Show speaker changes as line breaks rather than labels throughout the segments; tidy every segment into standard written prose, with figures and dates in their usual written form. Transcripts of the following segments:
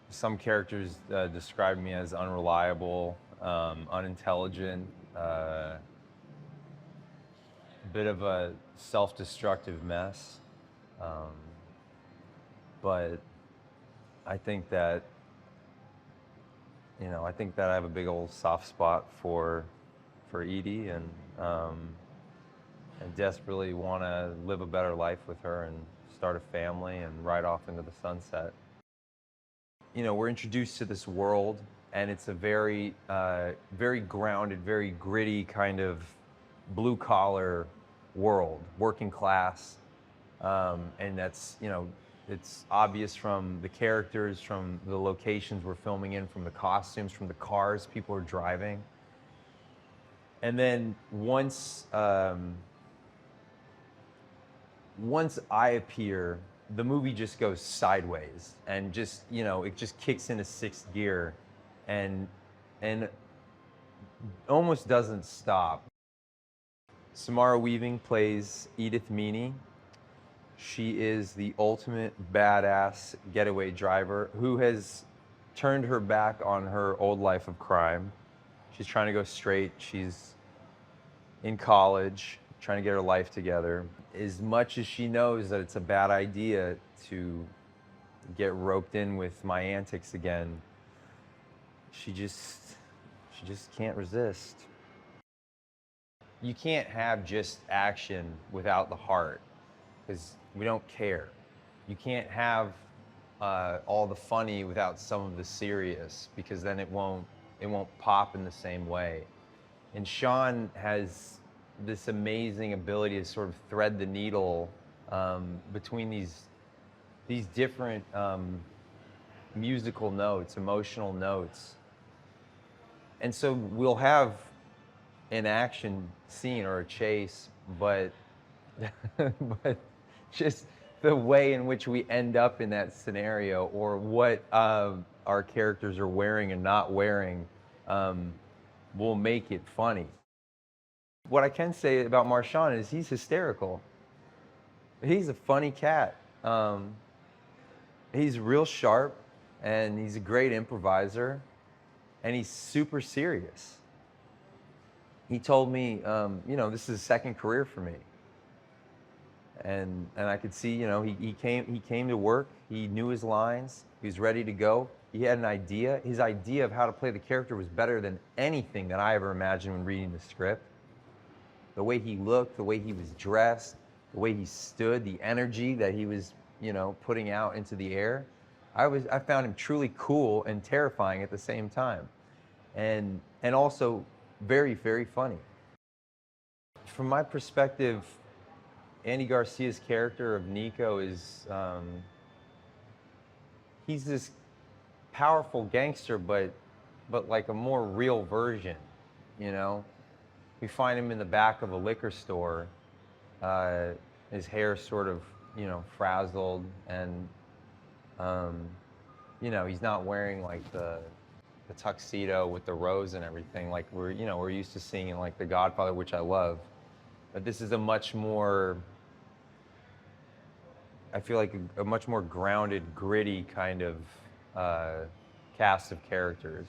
some characters describe me as unreliable, unintelligent, bit of a self-destructive mess. But I think that, I think that I have a big old soft spot for Edie, and desperately want to live a better life with her and start a family and ride off into the sunset. We're introduced to this world, and it's a very, very grounded, very gritty kind of blue-collar world, working class, and that's, it's obvious from the characters, from the locations we're filming in, from the costumes, from the cars people are driving. And then once I appear, the movie just goes sideways and just, it just kicks into sixth gear and almost doesn't stop. Samara Weaving plays Eenie Meanie. She is the ultimate badass getaway driver who has turned her back on her old life of crime. She's trying to go straight. She's in college, trying to get her life together. As much as she knows that it's a bad idea to get roped in with my antics again, she just can't resist. You can't have just action without the heart, because we don't care. You can't have all the funny without some of the serious, because then it won't pop in the same way. And Shawn has this amazing ability to sort of thread the needle between these different musical notes, emotional notes. And so we'll have an action scene or a chase, but but just the way in which we end up in that scenario, or what our characters are wearing and not wearing, will make it funny. What I can say about Marshawn is he's hysterical. He's a funny cat. He's real sharp, and he's a great improviser, and he's super serious. He told me, this is his second career for me. And I could see, he came to work, he knew his lines, he was ready to go. He had an idea. His idea of how to play the character was better than anything that I ever imagined when reading the script. The way he looked, the way he was dressed, the way he stood, the energy that he was, putting out into the air. I found him truly cool and terrifying at the same time. And also very, very funny. From my perspective, Andy Garcia's character of Nico is, he's this powerful gangster, but like a more real version, We find him in the back of a liquor store, his hair sort of, frazzled, and, he's not wearing like the tuxedo with the rose and everything like we're used to seeing in like The Godfather, which I love. But this is a much more, I feel like a much more grounded, gritty kind of cast of characters.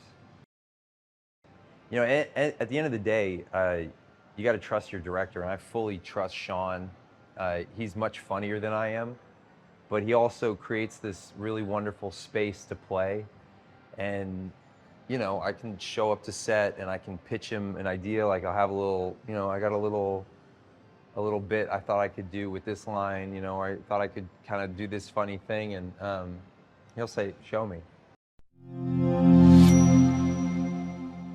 At the end of the day, you got to trust your director, and I fully trust Shawn. He's much funnier than I am, but he also creates this really wonderful space to play. And, I can show up to set and I can pitch him an idea, like I'll have a little, I got a little bit I thought I could do with this line, or I thought I could kind of do this funny thing, and he'll say, "Show me."